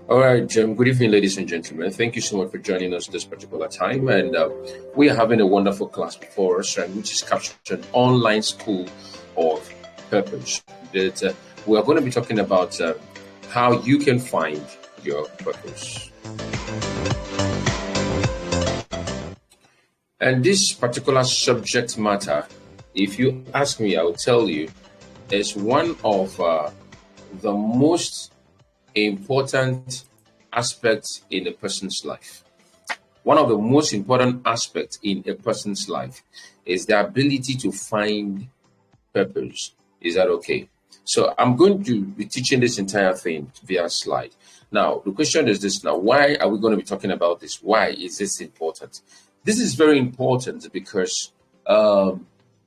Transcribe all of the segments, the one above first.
All right, good evening, ladies and gentlemen. Thank you so much for joining us this particular time. And we are having a wonderful class before us, which is captured Online School of Purpose. That we are going to be talking about how you can find your purpose. And this particular subject matter, if you ask me, I will tell you, is one of the most important aspects in a person's life. One of the most important aspects in a person's life is the ability to find purpose. Is that okay? So I'm going to be teaching this entire thing via slide. Now, the question is this now, why are we going to be talking about this? Why is this important? This is very important because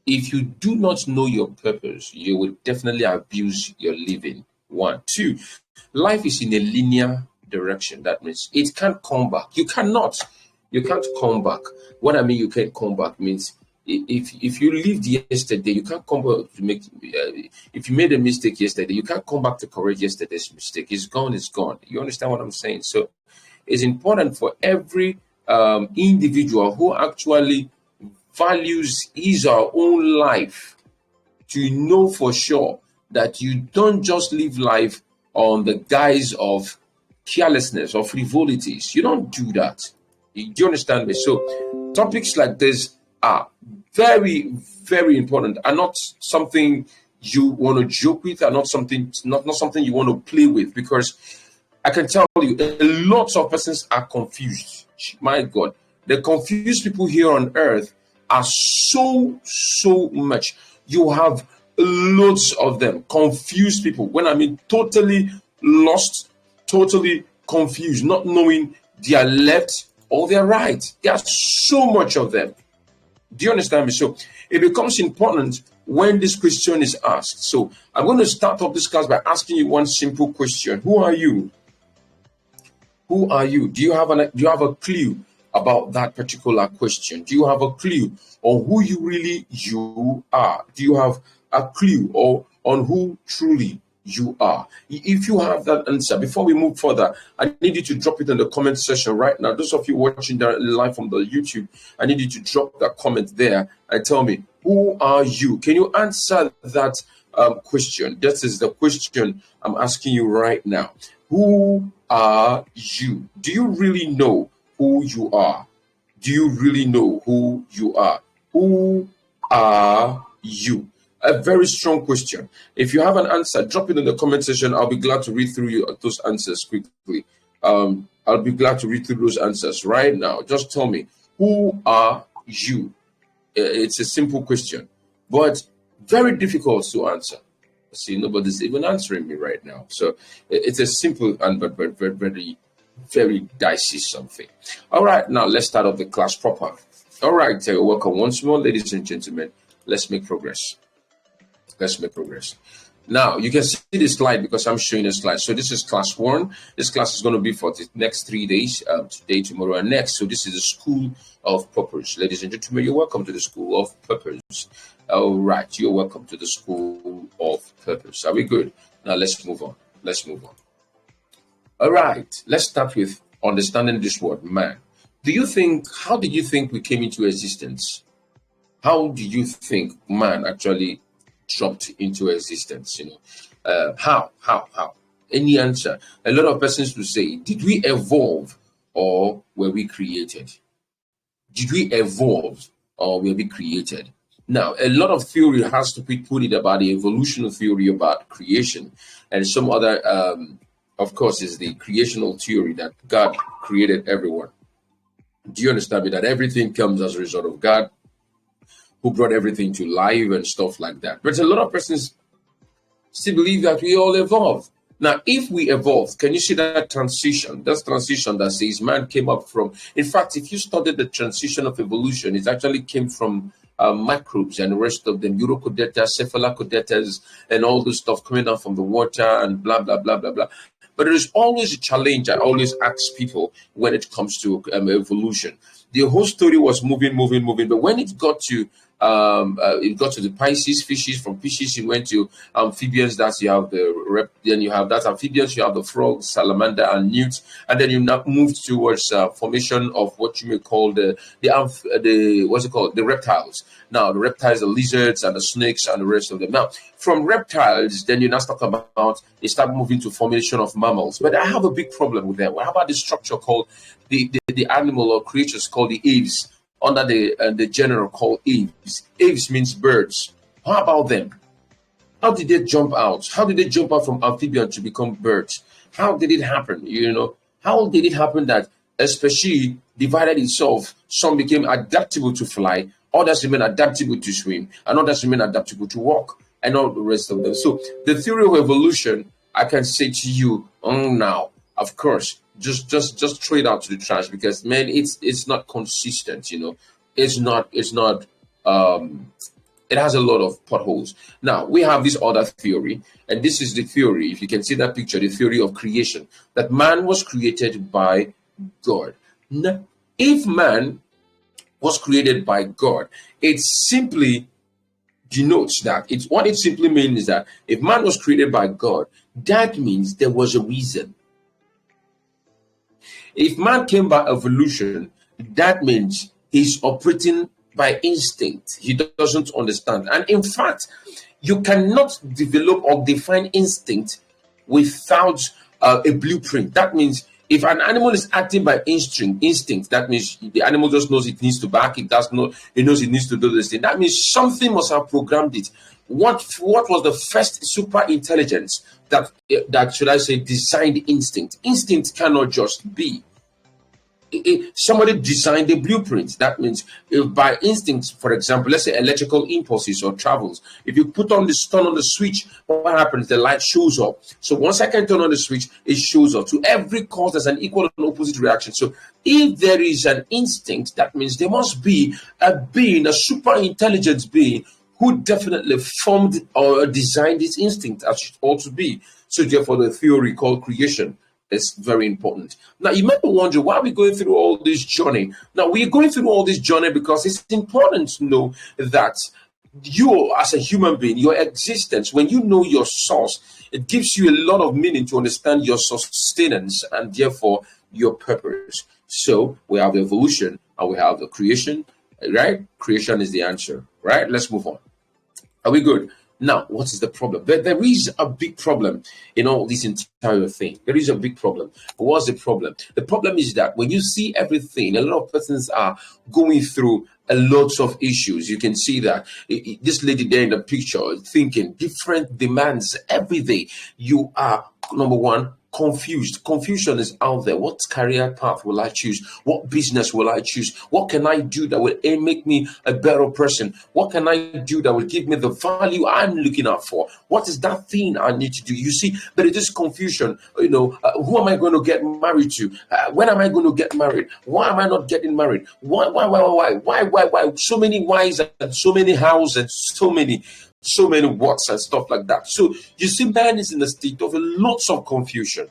if you do not know your purpose, you will definitely abuse your living. 1, 2, life is in a linear direction. That means it can't come back. You can't come back. What I mean, you can't come back means if you lived yesterday, you can't come back to make. If you made a mistake yesterday, you can't come back to correct yesterday's mistake. It's gone. It's gone. You understand what I'm saying? So it's important for every individual who actually values his or her own life to know for sure that you don't just live life on the guise of carelessness or frivolities. You don't do that. Do you understand me? So topics like this are very, very important, and not something you want to joke with, and not something you want to play with, because I can tell you a lot of persons are confused. My God, the confused people here on earth are so much. You have loads of them, confused people. When I mean totally lost, totally confused, not knowing their left or their right. There are so much of them. Do you understand me? So it becomes important when this question is asked. So I'm going to start off this class by asking you one simple question. Who are you? Who are you? Do you have a clue about that particular question? Do you have a clue on who you are? Do you have a clue or on who truly you are? If you have that answer, before we move further, I need you to drop it in the comment section right now. Those of you watching live from the YouTube, I need you to drop that comment there and tell me, who are you? Can you answer that question? That is the question I'm asking you right now. Who are you? Do you really know who you are? Do you really know who you are? Who are you? A very strong question. If you have an answer, drop it in the comment section. I'll be glad to read through those answers quickly. I'll be glad to read through those answers right now. Just tell me, who are you? It's a simple question, but very difficult to answer. See, nobody's even answering me right now. So it's a simple and but very, very dicey something. All right, now let's start off the class proper. All right, welcome once more, ladies and gentlemen. Let's make progress. Let's make progress. Now, you can see this slide because I'm showing a slide. So this is class 1. This class is going to be for the next 3 days, today, tomorrow, and next. So this is the School of Purpose. Ladies and gentlemen, you're welcome to the School of Purpose. All right, you're welcome to the School of Purpose. Are we good? Now, let's move on. All right, let's start with understanding this word, man. How did you think we came into existence? How do you think man actually dropped into existence? How? Any answer? A lot of persons will say, did we evolve or were we created? Did we evolve or were we created? Now, a lot of theory has to be put it about the evolutionary theory about creation, and some other, of course, is the creational theory that God created everyone. Do you understand me? That everything comes as a result of God, who brought everything to life and stuff like that. But a lot of persons still believe that we all evolved. Now, if we evolved, can you see that transition? That's transition that says man came up from. In fact, if you study the transition of evolution, it actually came from microbes and the rest of them, Urochordata, Cephalochordatas, and all this stuff coming out from the water and blah, blah, blah, blah, blah. But there is always a challenge I always ask people when it comes to evolution. The whole story was moving. But when it got to it got to the Pisces fishes. From fishes, you went to amphibians. That's you have the then you have that amphibians. You have the frog, salamander, and newt, and then you now move towards formation of what you may call the what's it called, the reptiles. Now the reptiles, the lizards, and the snakes, and the rest of them. Now from reptiles, then you now talk about they start moving to formation of mammals. But I have a big problem with that. How about the structure called the animal or creatures called the aves, under the general called aves? Aves means birds. How about them? How did they jump out? How did they jump out from amphibian to become birds? How did it happen? How did it happen that a species divided itself? Some became adaptable to fly, others remain adaptable to swim, and others remain adaptable to walk, and all the rest of them. So the theory of evolution, I can say to you, now, of course, just throw it out to the trash, because man, it's not consistent. It's not it has a lot of potholes. Now we have this other theory, and this is the theory, if you can see that picture, the theory of creation, that man was created by God. Now, if man was created by God, it simply denotes that what it simply means is that if man was created by God, that means there was a reason. If man came by evolution, that means he's operating by instinct. He doesn't understand. And in fact, you cannot develop or define instinct without a blueprint. That means if an animal is acting by instinct, that means the animal just knows it needs to back. It does not. It knows it needs to do this thing. That means something must have programmed it. What was the first super intelligence that should I say designed instinct? Instinct cannot just be. Somebody designed the blueprint. That means if by instinct, for example, let's say electrical impulses or travels, if you turn on the switch, what happens? The light shows up. So once I can turn on the switch, it shows up. To every cause, there's an equal and opposite reaction. So if there is an instinct, that means there must be a being, a super intelligent being, who definitely formed or designed this instinct as it ought to be. So therefore, the theory called creation is very important. Now, you might be wondering, why are we going through all this journey? Now, we're going through all this journey because it's important to know that you, as a human being, your existence, when you know your source, it gives you a lot of meaning to understand your sustenance and therefore your purpose. So we have the evolution and we have the creation, right? Creation is the answer, right? Let's move on. Are we good? Now, what is the problem? There is a big problem in all this entire thing. There is a big problem. What's the problem? The problem is that when you see everything, a lot of persons are going through a lot of issues. You can see that this lady there in the picture thinking different demands every day. You are, number one, confused. Confusion is out there. What career path will I choose? What business will I choose? What can I do that will make me a better person? What can I do that will give me the value I'm looking out for? What is that thing I need to do? You see, but it is confusion. Who am I going to get married to? When am I going to get married? Why am I not getting married? Why? So many whys and so many hows and so many whats and stuff like that. So you see, man is in a state of lots of confusion.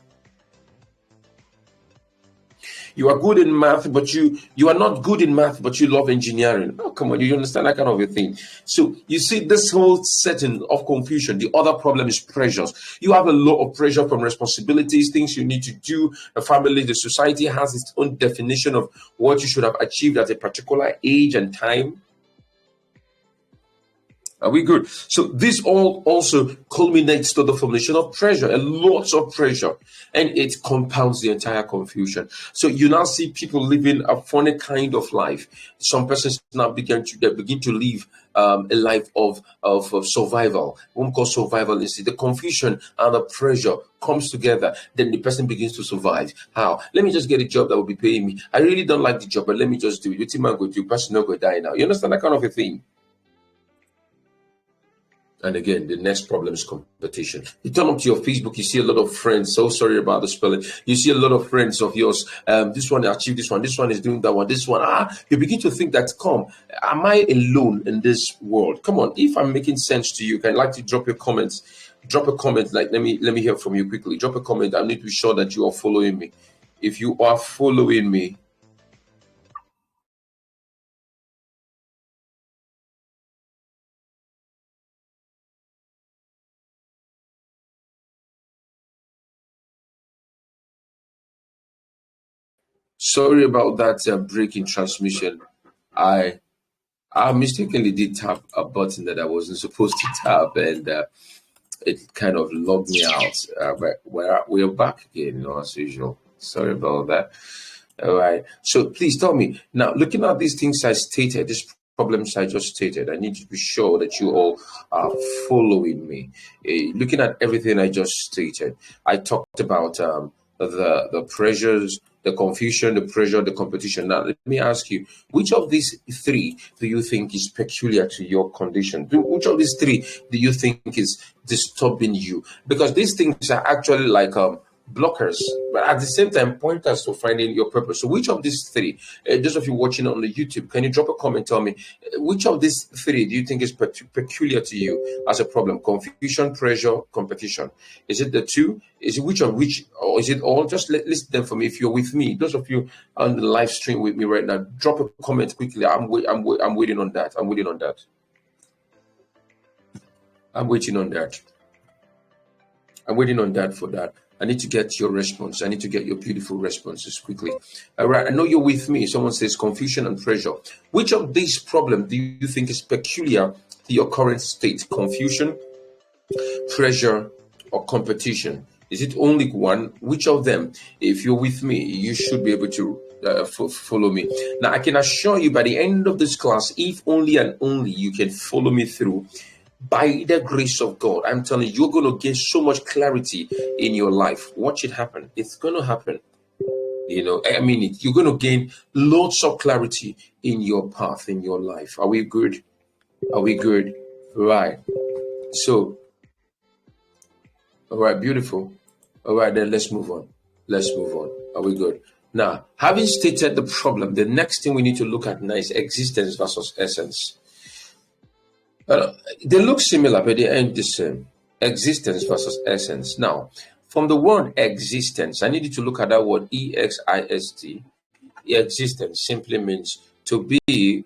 You are good in math, but you are not good in math, but you love engineering. Oh, come on, you understand that kind of a thing. So you see this whole setting of confusion. The other problem is pressures. You have a lot of pressure from responsibilities, things you need to do. The family, the society has its own definition of what you should have achieved at a particular age and time. Are we good? So this all also culminates to the formation of pressure, a lot of pressure, and it compounds the entire confusion. So you now see people living a funny kind of life. Some persons now begin to live a life of survival. What we call survival is the confusion and the pressure comes together. Then the person begins to survive. How? Let me just get a job that will be paying me. I really don't like the job, but let me just do it. Your team man go do. Person not go die now. You understand that kind of a thing? And again, the next problem is competition. You turn up to your Facebook, you see a lot of friends. So sorry about the spelling. You see a lot of friends of yours. This one achieved this one. This one is doing that one. This one. You begin to think that, am I alone in this world? Come on. If I'm making sense to you, I'd like to drop your comments. Drop a comment. Like, let me hear from you quickly. Drop a comment. I need to be sure that you are following me. If you are following me, Sorry about that break in transmission. I I mistakenly did tap a button that I wasn't supposed to tap, and it kind of logged me out. But we're back again, as usual. Sorry about that. All right. So please tell me now, looking at these things I stated, these problems I just stated, I need to be sure that you all are following me. Looking at everything I just stated, I talked about the pressures, the confusion, the pressure, the competition. Now, let me ask you, which of these three do you think is peculiar to your condition? Which of these three do you think is disturbing you? Because these things are actually like blockers, but at the same time, pointers to finding your purpose. So, which of these three, those of you watching on the YouTube, can you drop a comment? Tell me, which of these three do you think is peculiar to you as a problem? Confusion, pressure, competition. Is it the two? Is it which, or is it all? Just list them for me if you're with me. Those of you on the live stream with me right now, drop a comment quickly. I'm waiting on that. I'm waiting on that. I'm waiting on that. I'm waiting on that for that. I need to get your response. I need to get your beautiful responses quickly. All right. I know you're with me. Someone says confusion and pressure. Which of these problems do you think is peculiar to your current state? Confusion, pressure, or competition? Is it only one? Which of them? If you're with me, you should be able to follow me. Now, I can assure you by the end of this class, if only and only you can follow me through, by the grace of God, I'm telling you, you're going to gain so much clarity in your life. Watch it happen. It's going to happen. You're going to gain lots of clarity in your path, in your life. Are we good? Are we good? Right. So, all right, beautiful. All right, then let's move on. Let's move on. Are we good? Now, having stated the problem, the next thing we need to look at now is existence versus essence. They look similar, but they ain't the same. Existence versus essence. Now, from the word existence, I need you to look at that word EXIST. Existence simply means to be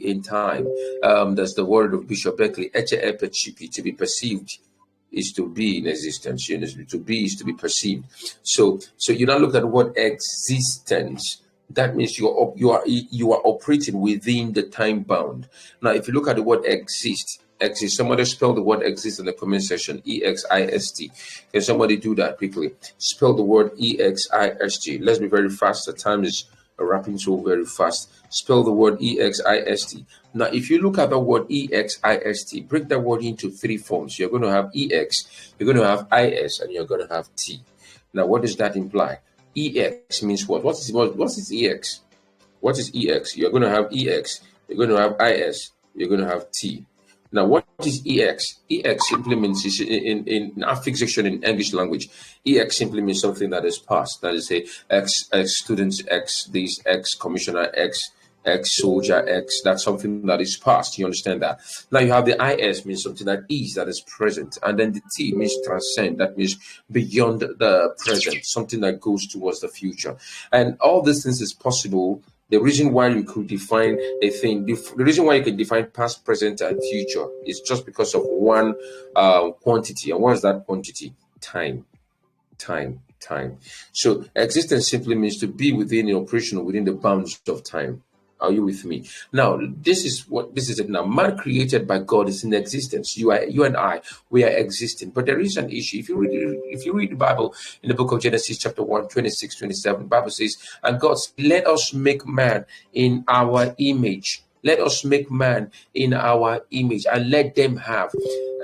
in time. That's the word of Bishop Beckley. To be perceived is to be in existence. To be is to be perceived. So you now look at the word existence. That means you are operating within the time bound. Now, if you look at the word exist, somebody spell the word exist in the comment section. EXIST. Can somebody do that quickly? Spell the word EXIST. Let's be very fast. The time is wrapping so very fast. Spell the word EXIST. Now, if you look at the word EXIST, break that word into three forms. You're going to have EX, you're going to have IS, and you're going to have T. Now, what does that imply? EX means what? What is EX? What is EX? You're going to have EX, you're going to have IS, you're going to have T. Now, what is EX? EX simply means, in affixation in English language, EX simply means something that is past. That is, say, X students, X this, X commissioner, X soldier, X. That's something that is past. You understand that? Now you have the IS means something that is present, and then the T means transcend. That means beyond the present, something that goes towards the future. And all these things is possible. The reason why you could define a thing, the reason why you can define past, present, and future is just because of one quantity. And what is that quantity? Time. So existence simply means to be within an operation within the bounds of time. Are you with me? Now, this is it. Now, man created by God is in existence. You and I, we are existing. But there is an issue. If you read the Bible in the book of Genesis, chapter 1, 26, 27, the Bible says, and God said, let us make man in our image. Let us make man in our image, and let them have.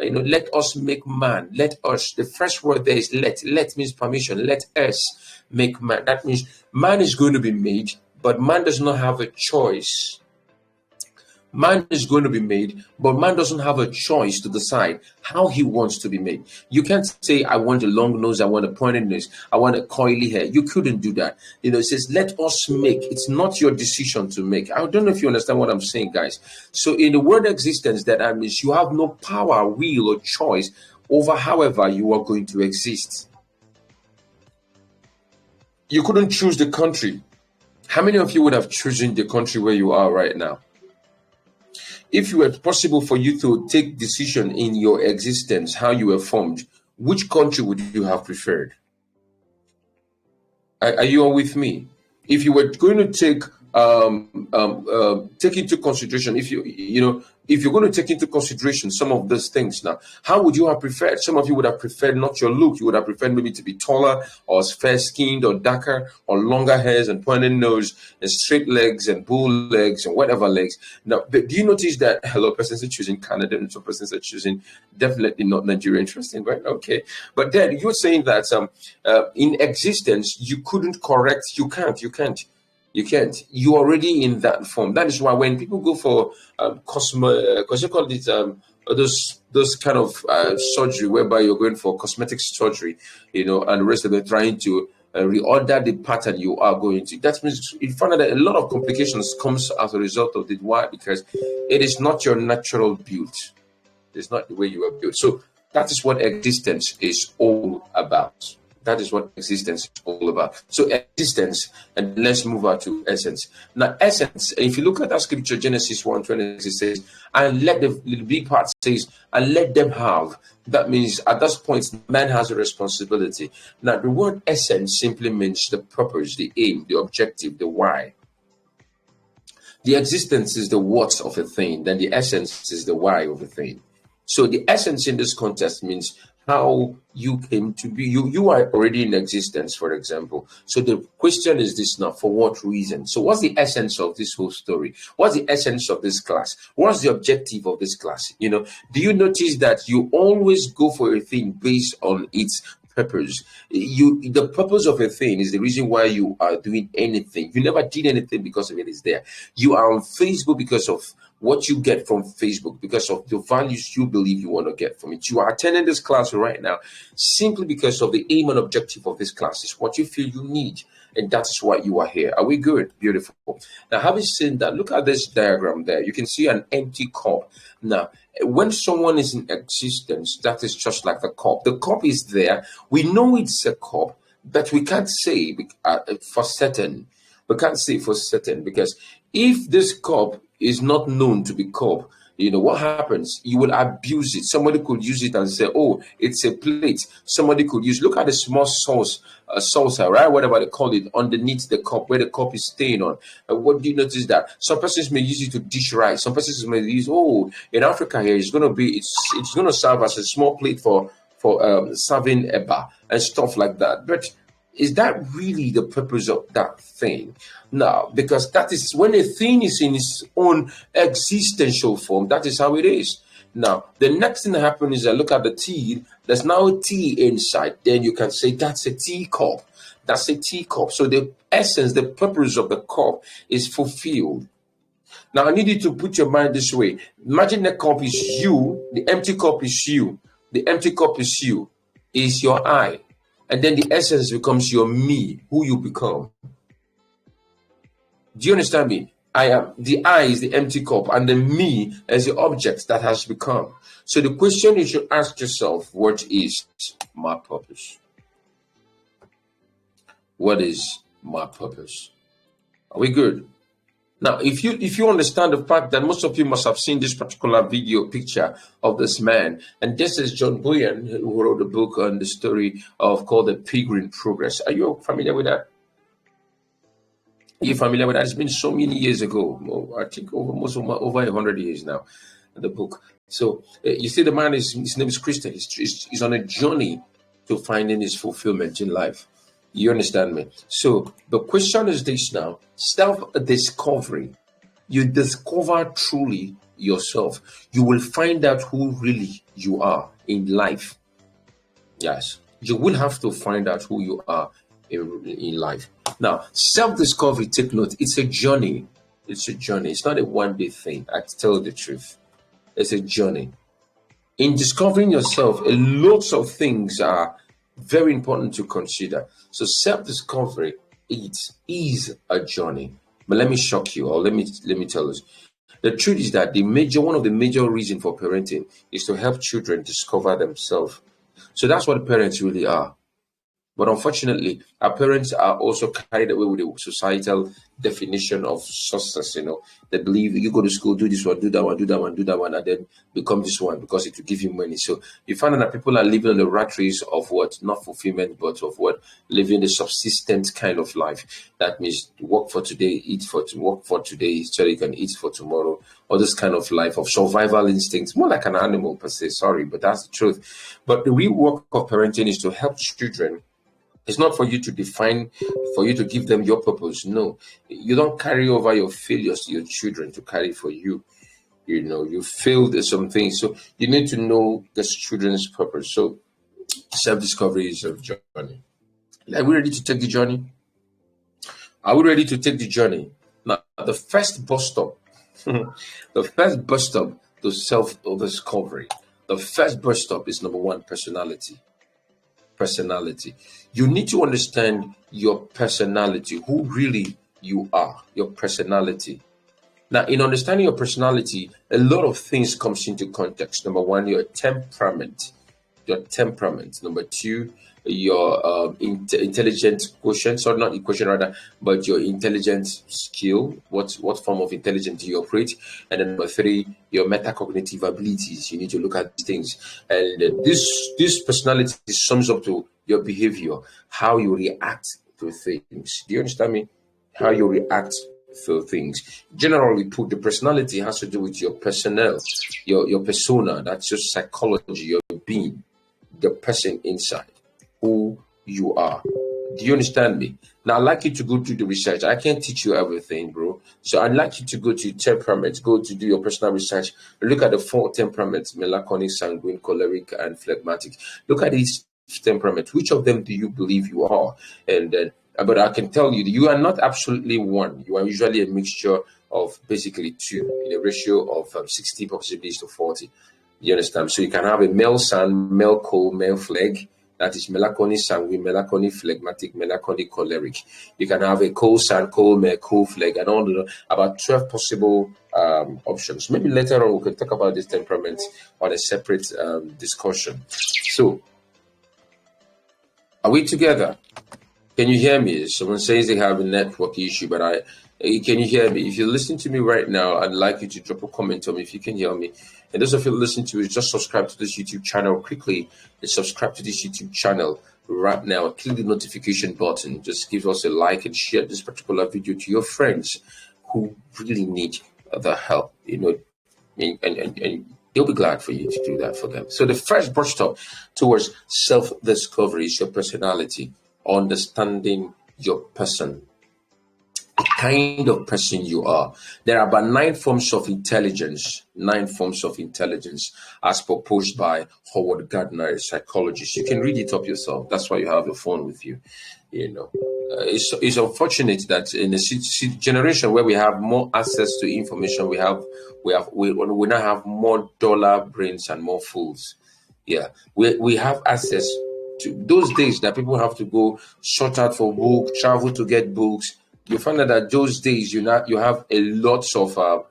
Let us make man. Let us. The first word there is let. Let means permission. Let us make man. That means man is going to be made, but man does not have a choice. Man is going to be made, but man doesn't have a choice to decide how he wants to be made. You can't say, I want a long nose, I want a pointed nose, I want a coily hair. You couldn't do that. It says, let us make. It's not your decision to make. I don't know if you understand what I'm saying, guys. So in the word existence, that means you have no power, will, or choice over however you are going to exist. You couldn't choose the country. How many of you would have chosen the country where you are right now? If it were possible for you to take decision in your existence, how you were formed, which country would you have preferred? Are you all with me? If you were going to take into consideration, if you're going to take into consideration some of those things now, how would you have preferred? Some of you would have preferred not your look. You would have preferred maybe to be taller or fair skinned or darker or longer hairs and pointed nose and straight legs and bull legs and whatever legs. Now, do you notice that hello, persons are choosing Canada and some persons are choosing definitely not Nigeria? Interesting, right? Okay. But then you're saying that in existence, you couldn't correct, you can't. You can't. You're already in that form. That is why when people go for because you call it those kind of surgery whereby you're going for cosmetic surgery, and the rest of it trying to reorder the pattern you are going to. That means you find out that a lot of complications comes as a result of it. Why? Because it is not your natural build. It's not the way you are built. So that is what existence is all about. That is what existence is all about. So existence, and let's move on to essence. Now, essence, if you look at that scripture, Genesis 1:26, it says, and let the big part says, and let them have. That means at this point, man has a responsibility. Now, the word essence simply means the purpose, the aim, the objective, the why. The existence is the what of a thing, then the essence is the why of a thing. So the essence in this context means how you came to be. You are already in existence, for example. So the question is this now, for what reason? So what's the essence of this whole story? What's the essence of this class? What's the objective of this class? Do you notice that you always go for a thing based on its purpose? The purpose of a thing is the reason why you are doing anything. You never did anything because of it is there. You are on Facebook because of what you get from Facebook, because of the values you believe you want to get from it. You are attending this class right now simply because of the aim and objective of this class. Is what you feel you need, and that is why you are here. Are we good? Beautiful. Now, having seen that, look at this diagram there. You can see an empty cup. Now, when someone is in existence, that is just like the cup. The cup is there. We know it's a cup, but we can't say for certain. We can't say for certain, because if this cup is not known to be cup, what happens? You will abuse it. Somebody could use it and say, oh, it's a plate. Somebody could look at the small saucer, right? Whatever they call it, underneath the cup, where the cup is staying on. What do you notice that? Some persons may use it to dish rice. Some persons may use, in Africa here, it's going to serve as a small plate for serving eba and stuff like that. But is that really the purpose of that thing? No, because that is when a thing is in its own existential form, that is how it is. Now, the next thing that happens is I look at the tea, there's now a tea inside. Then you can say that's a teacup. That's a teacup. So the essence, the purpose of the cup is fulfilled. Now, I need you to put your mind this way. Imagine the cup is you, the empty cup is you. The empty cup is you, is your I. And then the essence becomes your me, who you become. Do you understand me? The I is the empty cup, and the me is the object that has become. So the question you should ask yourself, what is my purpose? What is my purpose? Are we good? Now, if you understand the fact that most of you must have seen this particular video picture of this man, and this is John Bunyan, who wrote a book on the story called The Pilgrim Progress. Are you familiar with that? Are you familiar with that? It's been so many years ago. I think over 100 years now, the book. So you see, the man his name is Christian. He's on a journey to finding his fulfillment in life. You understand me? So the question is this now: self-discovery. You discover truly yourself. You will find out who really you are in life. Yes, you will have to find out who you are in life. Now, self-discovery, take note, it's a journey. It's a journey. It's not a one-day thing. I tell you the truth. It's a journey. In discovering yourself, lots of things are very important to consider. So self-discovery, it is a journey. But let me shock you, or let me tell you. The truth is that one of the major reasons for parenting is to help children discover themselves. So that's what parents really are. But unfortunately, our parents are also carried away with the societal definition of success. They believe you go to school, do this one, do that one, do that one, do that one, and then become this one because it will give you money. So you find that people are living on the rat race of what, not fulfillment, but of what, living a subsistent kind of life. That means work for today, work for today, so you can eat for tomorrow. Or this kind of life of survival instincts, more like an animal per se. Sorry, but that's the truth. But the real work of parenting is to help children. It's not for you to define, for you to give them your purpose. No, you don't carry over your failures to your children to carry for you. You failed at some things. So you need to know this children's purpose. So self-discovery is a journey. Are we ready to take the journey? Are we ready to take the journey? Now, the first bus stop, the first bus stop to self-discovery, the first bus stop is number one, personality. Personality. You need to understand your personality, who really you are, your personality. Now, in understanding your personality, a lot of things comes into context. Number one, your temperament. Number two, your intelligent quotient, so not equation rather, but your intelligent skill. What form of intelligence do you operate? And then number three, your metacognitive abilities. You need to look at these things, and this personality sums up to your behavior, how you react to things. Do you understand me? How you react to things. Generally put, the personality has to do with your personnel, your persona. That's your psychology, your being, the person inside, who you are. Do you understand me? Now, I'd like you to go through the research. I can't teach you everything, bro. So I'd like you to go to temperaments, go to do your personal research. Look at the 4 temperaments: melancholic, sanguine, choleric, and phlegmatic. Look at these temperaments. Which of them do you believe you are? And then, but I can tell you, you are not absolutely one. You are usually a mixture of basically 2 in a ratio of 60 possibly to 40. You understand? So you can have a male sun, male cold, male phleg. That is melancholic, sanguine, melancholic, phlegmatic, melancholic, choleric. You can have a cold sun, cold male, cold phleg, and all the about 12 possible options. Maybe later on we can talk about this temperament on a separate discussion. So, are we together? Can you hear me? Someone says they have a network issue, but can you hear me? If you're listening to me right now, I'd like you to drop a comment on me if you can hear me. And those of you listening to it, just subscribe to this YouTube channel quickly and subscribe to this YouTube channel right now. Click the notification button. Just give us a like and share this particular video to your friends who really need the help, and they'll be glad for you to do that for them. So the first brush stop towards self-discovery is your personality, understanding your person, the kind of person you are. There are about 9 forms of intelligence, as proposed by Howard Gardner, a psychologist. You can read it up yourself. That's why you have your phone with you. It's unfortunate that in a generation where we have more access to information, we now have more dollar brains and more fools. Yeah, we have access to those days that people have to go sort out for books, travel to get books. You find that those days you have a lot of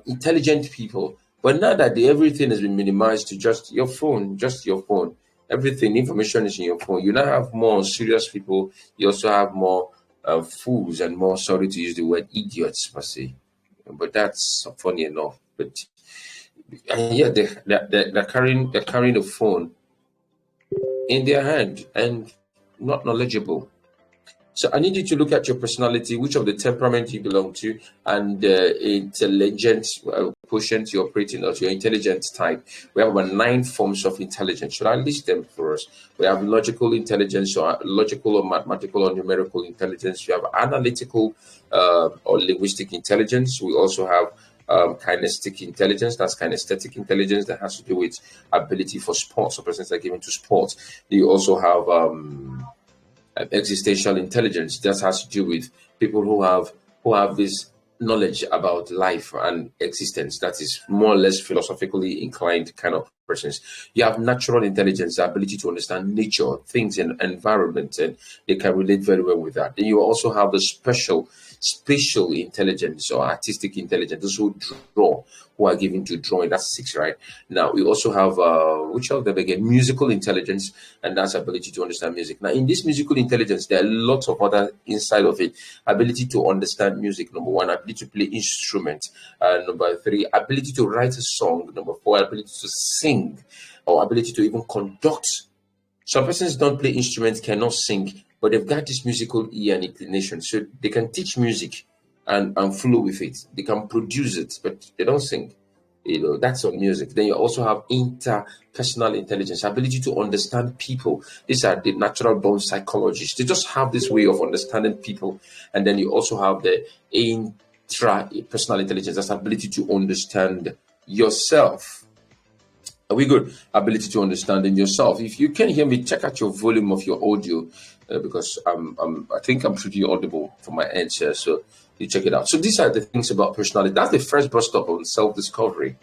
intelligent people, but now that everything has been minimized to just your phone. Everything, information is in your phone. You now have more serious people. You also have more fools and more, sorry to use the word, idiots per se. But that's funny enough. But yeah, they're carrying the phone in their hand and not knowledgeable. So I need you to look at your personality, which of the temperament you belong to, and intelligent quotient you operate in, or your intelligent type. We have about 9 forms of intelligence. Should I list them for us? We have logical intelligence, or logical or mathematical or numerical intelligence. We have analytical or linguistic intelligence. We also have kinesthetic intelligence. That's kinesthetic intelligence that has to do with ability for sports, or persons that are given to sports. You also have existential intelligence. That has to do with people who have this knowledge about life and existence. That is more or less philosophically inclined kind of persons. You have natural intelligence, the ability to understand nature, things, and environment, and they can relate very well with that. Then you also have the spatial intelligence or artistic intelligence, those who draw, who are given to drawing. That's 6, right? Now we also have which of them again? Musical intelligence, and that's ability to understand music. Now in this musical intelligence, there are lots of other inside of it. Ability to understand music, number 1. Ability to play instrument, number 3. Ability to write a song, number 4. Ability to sing, or ability to even conduct. Some persons don't play instruments, cannot sing, but they've got this musical ear and inclination, so they can teach music and flow with it. They can produce it, but they don't sing. That's on music. Then you also have interpersonal intelligence, ability to understand people. These are the natural born psychologists. They just have this way of understanding people. And then you also have the intrapersonal intelligence, that's ability to understand yourself. Are we good? Ability to understand in yourself. If you can hear me, check out your volume of your audio, because I think I'm pretty audible from my end here. So you check it out. So these are the things about personality. That's the first bus stop on self-discovery.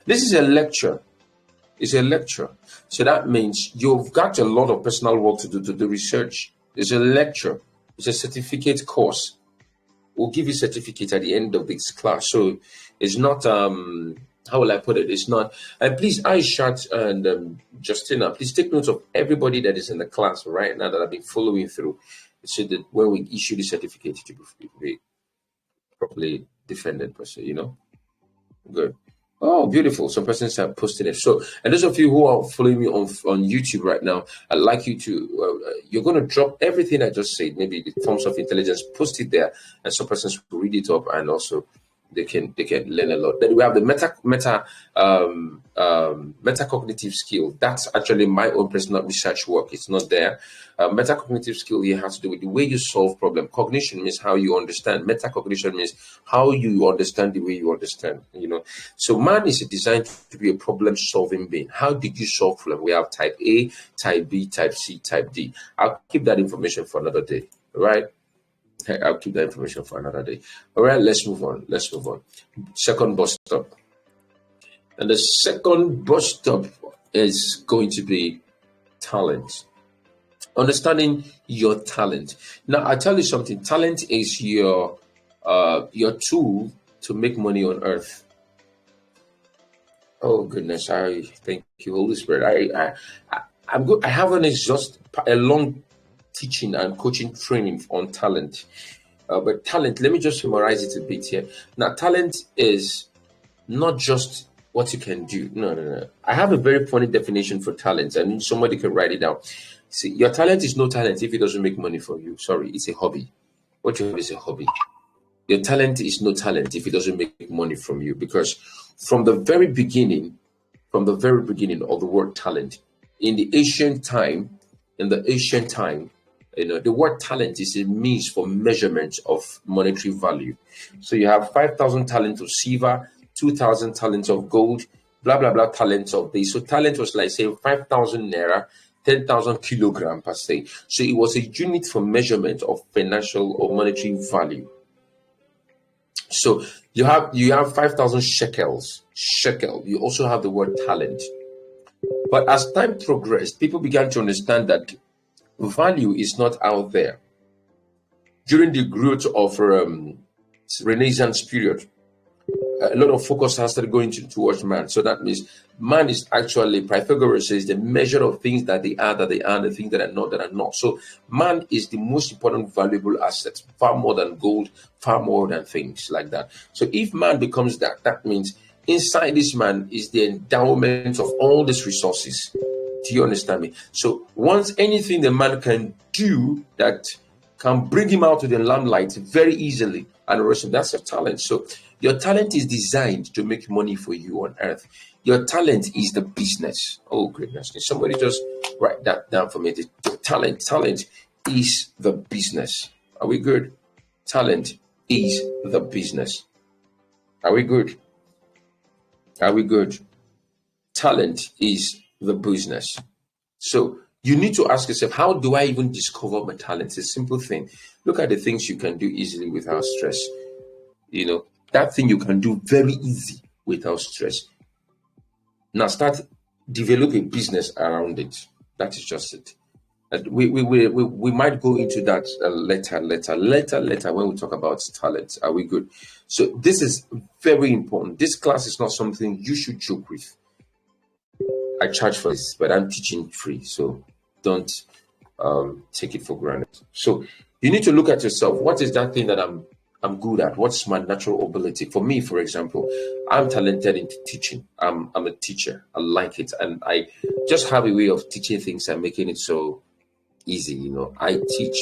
This is a lecture. It's a lecture. So that means you've got a lot of personal work to do, to do research. It's a lecture. It's a certificate course. We'll give you certificate at the end of this class. So it's not how will I put it? It's not. And please, Aishat and Justina, please take note of everybody that is in the class right now that I've been following through, so that when we issue the certificate, it will be properly defended, per se. Good. Oh, beautiful. Some persons have posted it. So, and those of you who are following me on YouTube right now, I'd like you to, you're going to drop everything I just said, maybe the forms of intelligence, post it there, and some persons will read it up, and also they can learn a lot. Then we have the metacognitive skill. That's actually my own personal research work. It's not there. Metacognitive skill here has to do with the way you solve problem. Cognition means how you understand. Metacognition means how you understand the way you understand. So man is designed to be a problem-solving being. How did you solve problem? We have type A, type B, type C, type D. I'll keep that information for another day. All right. I'll keep that information for another day. All right, let's move on. Second bus stop. And the second bus stop is going to be talent. Understanding your talent. Now, I tell you something. Talent is your tool to make money on earth. Oh goodness, I thank you, Holy Spirit. I'm good. I haven't exhausted a long teaching and coaching training on talent, but talent, let me just summarize it a bit here. Now, talent is not just what you can do. No. I have a very funny definition for talent, and somebody can write it down. See, your talent is no talent if it doesn't make money for you. Sorry, it's a hobby. What you have is a hobby. Your talent is no talent if it doesn't make money from you, because from the very beginning of the word talent, in the ancient time, the word talent is a means for measurement of monetary value. So you have 5,000 talents of silver, 2,000 talents of gold, blah, blah, blah, talents of this. So talent was like, say, 5,000 naira, 10,000 kilogram per se. So it was a unit for measurement of financial or monetary value. So you have 5,000 shekels. Shekel. You also have the word talent. But as time progressed, people began to understand that value is not out there. During the growth of Renaissance period, a lot of focus has started going towards man. So that means man is actually, Pythagoras says, the measure of things that they are, the things that are not. So man is the most important, valuable asset, far more than gold, far more than things like that. So if man becomes that, that means inside this man is the endowment of all these resources. Do you understand me? So once anything the man can do that can bring him out to the limelight very easily, and the rest of that's a talent. So your talent is designed to make money for you on earth. Your talent is the business. Oh goodness! Can somebody just write that down for me? The talent is the business. Are we good? Talent is the business. Are we good? Are we good? Talent is the business. So you need to ask yourself, how do I even discover my talent? It's a simple thing. Look at the things you can do easily without stress. That thing you can do very easy without stress. Now start developing business around it. That is just it. We might go into that later when we talk about talent. Are we good? So this is very important. This class is not something you should joke with. I charge for this, but I'm teaching free, so don't take it for granted. So you need to look at yourself. What is that thing that I'm good at? What's my natural ability? For me, for example, I'm talented in teaching. I'm a teacher. I like it, and I just have a way of teaching things and making it so easy. I teach.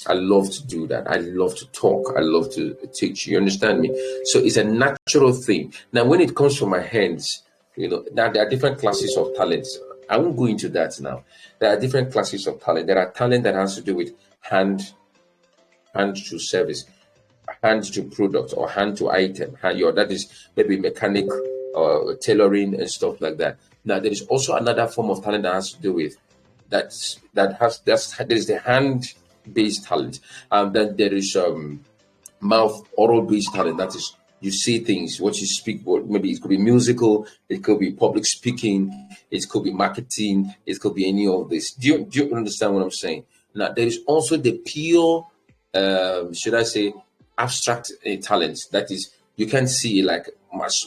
I love to do that. I love to talk. I love to teach. You understand me? So it's a natural thing. Now, when it comes from my hands, now there are different classes of talents. I won't go into that now. There are different classes of talent. There are talent that has to do with hand to service, hand to product, or hand to item. That is maybe mechanic or tailoring and stuff like that. Now, there is also another form of talent that has to do with there is the hand-based talent. Then there is mouth oral-based talent. That is, you say things, what you speak. Maybe it could be musical, it could be public speaking, it could be marketing, it could be any of this. Do you understand what I'm saying? Now, there is also the pure, should I say, abstract talent. That is, you can see like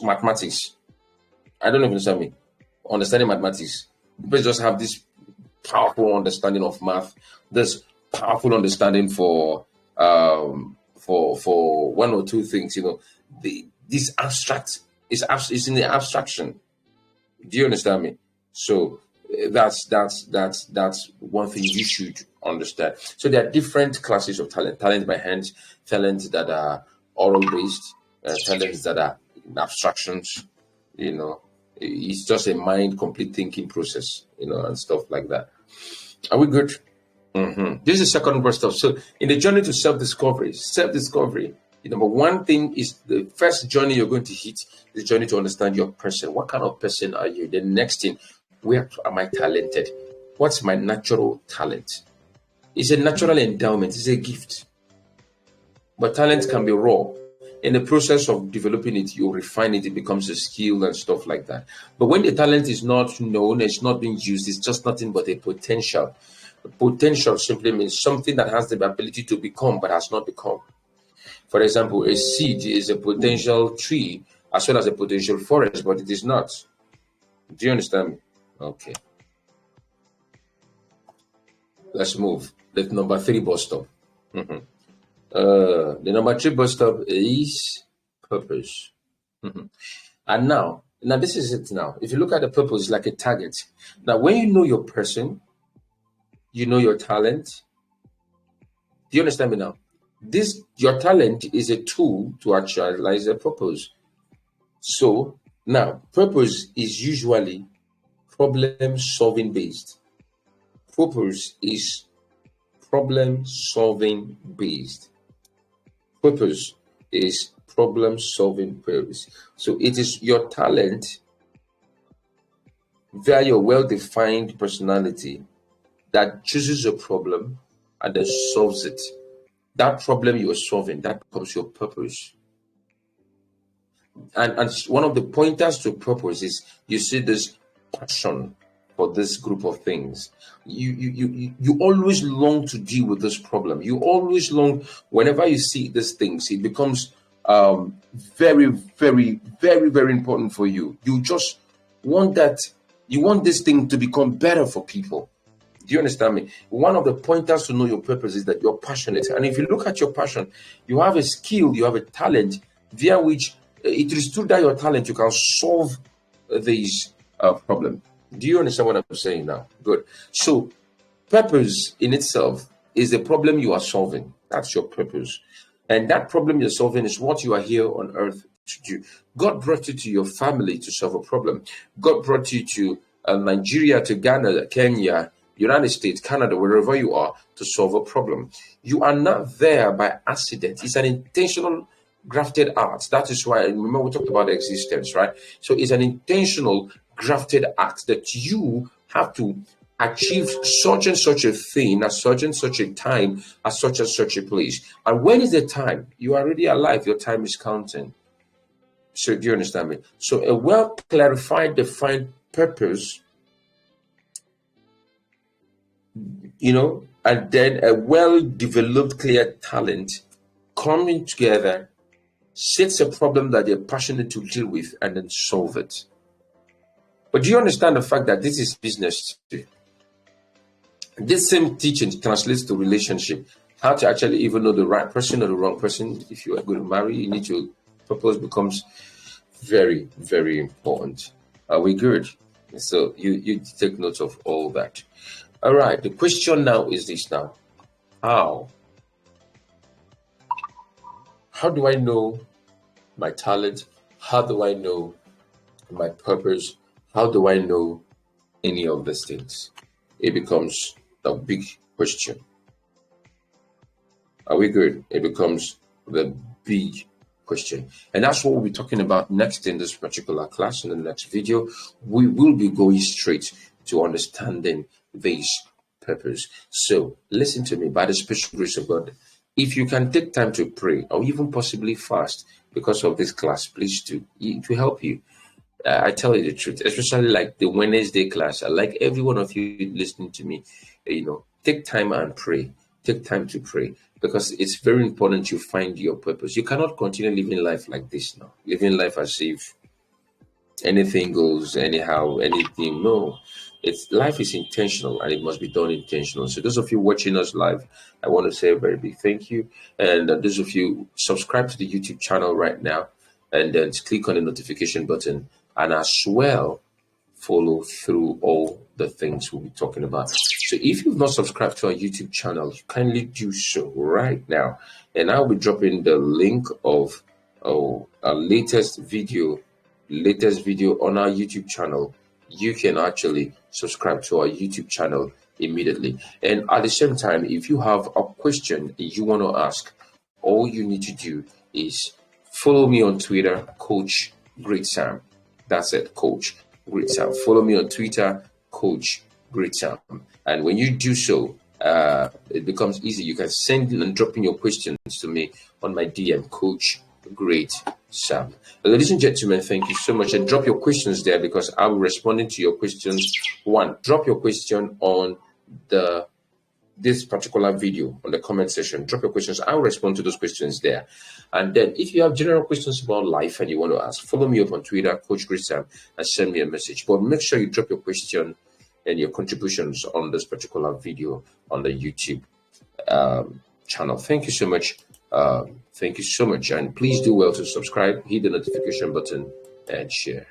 mathematics. I don't know if you understand me. Understanding mathematics. People just have this powerful understanding of math. This powerful understanding for one or two things. This abstract is in the abstraction. Do you understand me? So that's one thing you should understand. So there are different classes of talent: talent by hands, talents that are oral based, talents that are in abstractions. It's just a mind complete thinking process, and stuff like that. Are we good? This is the second burst of. So in the journey to self-discovery, the number one thing is the first journey you're going to hit, the journey to understand your person. What kind of person are you? The next thing, where am I talented? What's my natural talent? It's a natural endowment. It's a gift. But talent can be raw. In the process of developing it, you refine it, it becomes a skill and stuff like that. But when the talent is not known, it's not being used, it's just nothing but a potential. Potential simply means something that has the ability to become but has not become. For example, a seed is a potential tree as well as a potential forest, but it is not. Do you understand me? Okay. Let's move. The number 3 bus stop. The number 3 bus stop is purpose. And now this is it now. If you look at the purpose, it's like a target. Now, when you know your person, you know your talent. Do you understand me now? Your talent is a tool to actualize a purpose. So now, purpose is usually problem-solving based. Purpose is problem-solving based. Purpose is problem-solving purpose. So it is your talent via your well-defined personality that chooses a problem and then solves it. That problem you are solving, that becomes your purpose. And one of the pointers to purpose is you see this passion for this group of things. You always long to deal with this problem. You always long, whenever you see these things, it becomes very, very, very, very important for you. You just want you want this thing to become better for people. Do you understand me? One of the pointers to know your purpose is that you're passionate. And if you look at your passion, you have a skill, you have a talent via which it is through that your talent you can solve these problems. Do you understand what I'm saying now? Good. So purpose in itself is the problem you are solving. That's your purpose. And that problem you're solving is what you are here on earth to do. God brought you to your family to solve a problem. God brought you to Nigeria, to Ghana, Kenya, United States, Canada, wherever you are, to solve a problem. You are not there by accident. It's an intentional grafted art. That is why, remember we talked about existence, right? So it's an intentional grafted act that you have to achieve such and such a thing at such and such a time at such and such a place. And when is the time? You are already alive. Your time is counting. So do you understand me? So a well clarified, defined purpose and then a well-developed, clear talent coming together sets a problem that they're passionate to deal with and then solve it. But do you understand the fact that this is business too? This same teaching translates to relationship. How to actually even know the right person or the wrong person. If you are going to marry, you need to purpose becomes very, very important. Are we good? So you take note of all that. All right. The question now is this now. How do I know my talent? How do I know my purpose? How do I know any of these things? It becomes a big question. Are we good? It becomes the big question. And that's what we'll be talking about next in this particular class. In the next video, we will be going straight to understanding this purpose. So listen to me. By the special grace of God, if you can take time to pray or even possibly fast because of this class, please do. It will help you. I tell you the truth, especially like the Wednesday class. I like every one of you listening to me, take time and pray. Take time to pray because it's very important you find your purpose. You cannot continue living life like this now, living life as if anything goes anyhow, anything. No, life is intentional and it must be done intentional. So those of you watching us live, I want to say a very big thank you. And those of you subscribe to the YouTube channel right now and then click on the notification button and as well follow through all the things we'll be talking about. So if you've not subscribed to our YouTube channel, you kindly do so right now. And I'll be dropping the link of our latest video on our YouTube channel. You can actually subscribe to our YouTube channel immediately. And at the same time, if you have a question you want to ask, all you need to do is follow me on Twitter, Coach D-GreatSam. That's it, Coach D-GreatSam. Follow me on Twitter, Coach D-GreatSam. And when you do so, it becomes easy. You can send and drop in your questions to me on my DM, Coach D-GreatSam. Ladies and gentlemen, thank you so much. And drop your questions there because I'll be responding to your questions. One, drop your question on this particular video on the comment section. Drop your questions. I'll respond to those questions there. And then if you have general questions about life and you want to ask, follow me up on Twitter, Coach D-GreatSam, and send me a message. But make sure you drop your question and your contributions on this particular video on the YouTube channel. Thank you so much. Thank you so much. And please do well to subscribe, hit the notification button, and share.